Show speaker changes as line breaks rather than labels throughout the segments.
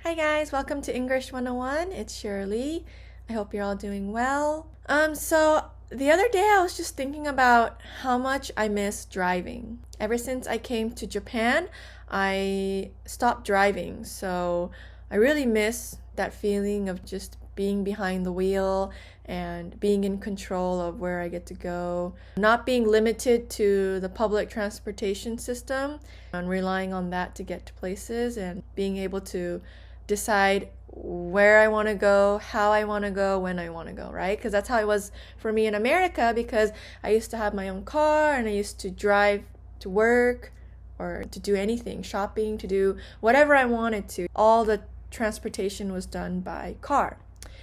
Hi guys, welcome to English 101. It's Shirley. I hope you're all doing well. So the other day I was just thinking about how much I miss driving. Ever since I came to Japan, I stopped driving. So I really miss that feeling of just being behind the wheel and being in control of where I get to go, not being limited to the public transportation system and relying on that to get to places, and being able to decide where I want to go, how I want to go, when I want to go, right? Because that's how it was for me in America, because I used to have my own car and I used to drive to work or to do anything, shopping, to do whatever I wanted to. All the transportation was done by car.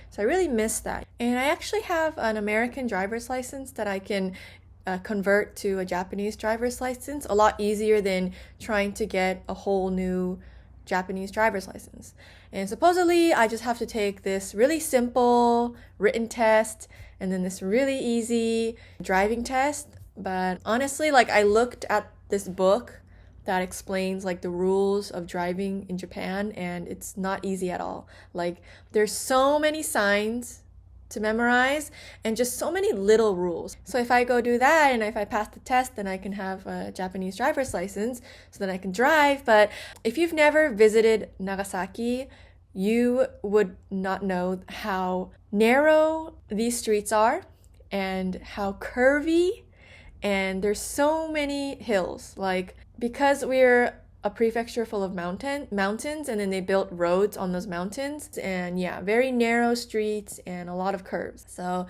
So I really miss that. And I actually have an American driver's license that I can convert to a Japanese driver's license a lot easier than trying to get a whole new Japanese driver's license. And supposedly I just have to take this really simple written test and then this really easy driving test. But honestly, I looked at this book that explains the rules of driving in Japan, and it's not easy at all. There's so many signs to memorize and just so many little rules. So if I go do that and if I pass the test, then I can have a Japanese driver's license so that I can drive. But if you've never visited Nagasaki, you would not know how narrow these streets are and how curvy, and there's so many hills. Because we're a prefecture full of mountains, and then they built roads on those mountains, and very narrow streets and a lot of curves. So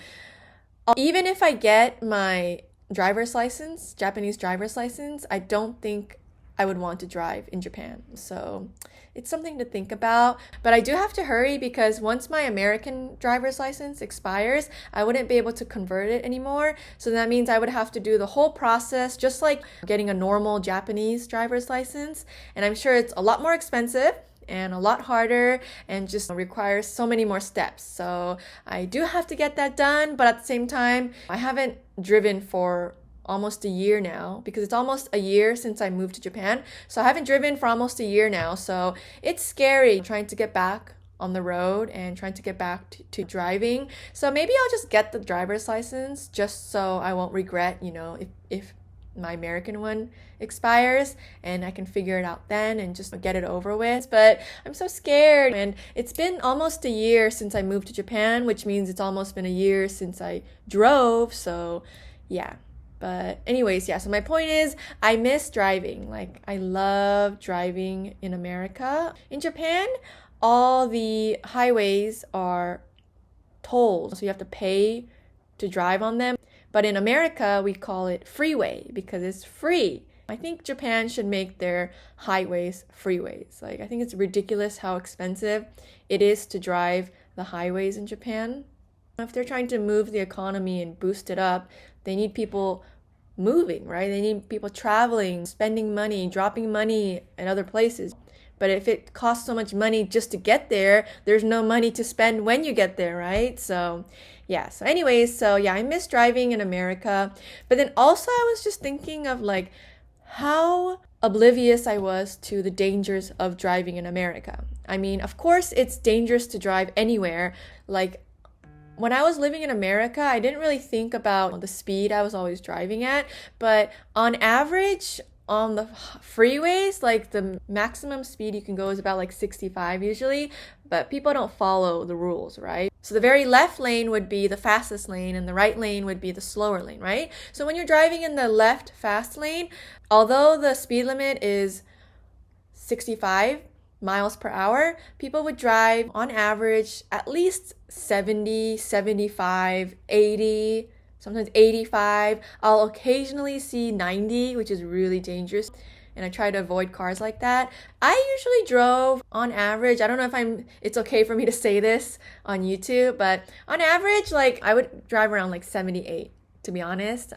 even if I get my Japanese driver's license, I don't think I would want to drive in Japan. So it's something to think about. But I do have to hurry, because once my American driver's license expires, I wouldn't be able to convert it anymore. So that means I would have to do the whole process just like getting a normal Japanese driver's license. And I'm sure it's a lot more expensive and a lot harder and just requires so many more steps. So I do have to get that done. But at the same time, I haven't driven for almost a year now, because it's almost a year since I moved to Japan. So I haven't driven for almost a year now. So it's scary trying to get back on the road and trying to get back to driving. So maybe I'll just get the driver's license just so I won't regret, if my American one expires, and I can figure it out then and just get it over with. But I'm so scared, and it's been almost a year since I moved to Japan, which means it's almost been a year since I drove. So yeah. But anyways, so my point is, I miss driving. I love driving in America. In Japan, all the highways are tolled, so you have to pay to drive on them. But in America, we call it freeway because it's free. I think Japan should make their highways freeways. I think it's ridiculous how expensive it is to drive the highways in Japan. If they're trying to move the economy and boost it up, they need people moving, right? They need people traveling, spending money, dropping money at other places. But if it costs so much money just to get there, there's no money to spend when you get there, right? So I miss driving in America. But then also I was just thinking of how oblivious I was to the dangers of driving in America. I mean, of course it's dangerous to drive anywhere. When I was living in America, I didn't really think about the speed I was always driving at. But on average, on the freeways, the maximum speed you can go is about 65 usually. But people don't follow the rules, right? So the very left lane would be the fastest lane and the right lane would be the slower lane, right? So when you're driving in the left fast lane, although the speed limit is 65 miles per hour, people would drive on average at least 70, 75, 80, sometimes 85. I'll occasionally see 90, which is really dangerous, and I try to avoid cars like that. I usually drove on average, I don't know if it's okay for me to say this on YouTube, but on average, I would drive around 78, to be honest.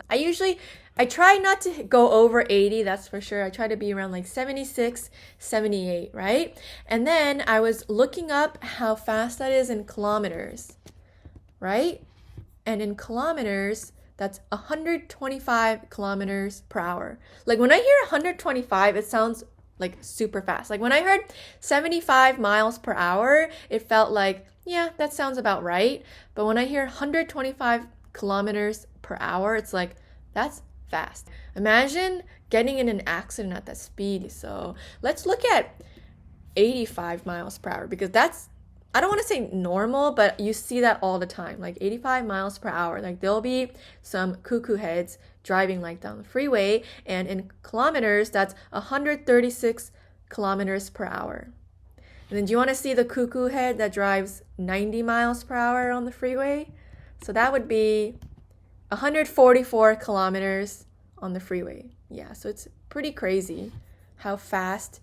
I try not to go over 80, that's for sure. I try to be around 76, 78, right? And then I was looking up how fast that is in kilometers, right? And in kilometers, that's 125 kilometers per hour. When I hear 125, it sounds like super fast. Like when I heard 75 miles per hour, it felt like, yeah, that sounds about right. But when I hear 125 kilometers per hour, it's like, that's fast. Imagine getting in an accident at that speed. So let's look at 85 miles per hour, because that's, I don't want to say normal, but you see that all the time, like 85 miles per hour. Like there'll be some cuckoo heads driving like down the freeway, and in kilometers, that's 136 kilometers per hour. And then do you want to see the cuckoo head that drives 90 miles per hour on the freeway? So that would be 144 kilometers on the freeway. Yeah, so it's pretty crazy how fast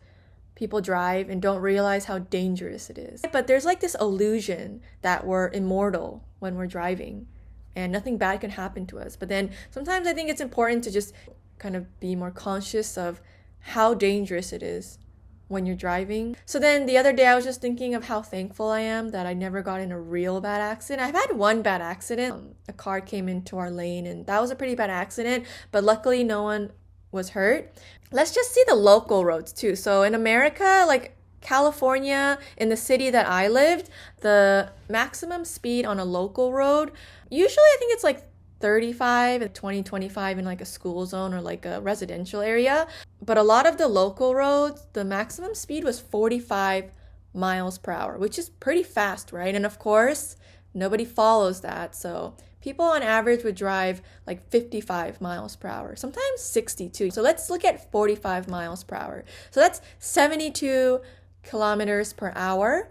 people drive and don't realize how dangerous it is. But there's like this illusion that we're immortal when we're driving and nothing bad can happen to us. But then sometimes I think it's important to just kind of be more conscious of how dangerous it is when you're driving. So then the other day I was just thinking of how thankful I am that I never got in a real bad accident. I've had one bad accident. A car came into our lane and that was a pretty bad accident, but luckily no one was hurt. Let's just see the local roads too. So in America, like California, in the city that I lived, the maximum speed on a local road, usually I think it's like 35, 20, 25 in like a school zone or like a residential area. But a lot of the local roads, the maximum speed was 45 miles per hour, which is pretty fast, right? And of course, nobody follows that. So people on average would drive like 55 miles per hour, sometimes 62. So let's look at 45 miles per hour. So that's 72 kilometers per hour.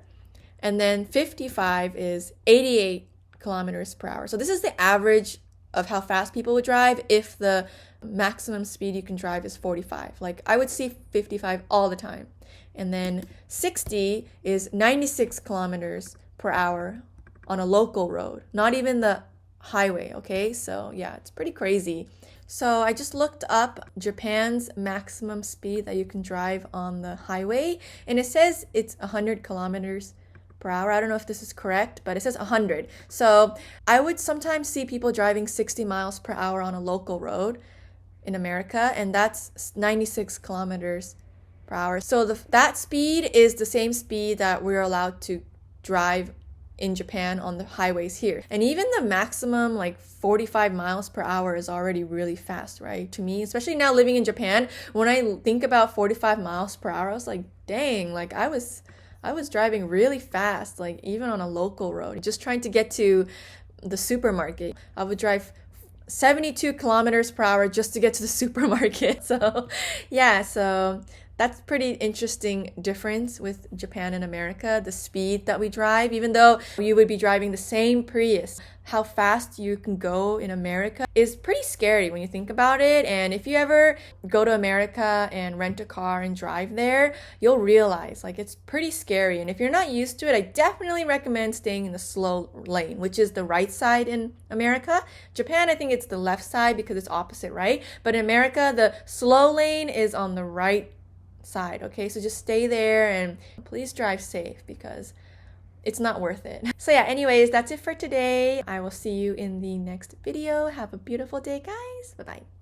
And then 55 is 88 kilometers per hour. So this is the average of how fast people would drive if the maximum speed you can drive is 45. Like I would see 55 all the time. And then 60 is 96 kilometers per hour on a local road, not even the highway, okay? So yeah, it's pretty crazy. So I just looked up Japan's maximum speed that you can drive on the highway, and it says it's 100 kilometers per hour. I don't know if this is correct, but it says 100. So I would sometimes see people driving 60 miles per hour on a local road in America, and that's 96 kilometers per hour. So that speed is the same speed that we're allowed to drive in Japan on the highways here. And even the maximum like 45 miles per hour is already really fast, right? To me, especially now living in Japan, when I think about 45 miles per hour, I was like, dang, like I was driving really fast, like even on a local road, just trying to get to the supermarket. I would drive 72 kilometers per hour just to get to the supermarket. So yeah, so that's pretty interesting difference with Japan and America, the speed that we drive. Even though you would be driving the same Prius, how fast you can go in America is pretty scary when you think about it. And if you ever go to America and rent a car and drive there, you'll realize like it's pretty scary. And if you're not used to it, I definitely recommend staying in the slow lane, which is the right side in America. Japan, I think it's the left side because it's opposite, right? But in America, the slow lane is on the right side, okay? So just stay there and please drive safe because it's not worth it. So yeah, anyways, that's it for today. I will see you in the next video. Have a beautiful day, guys. Bye-bye.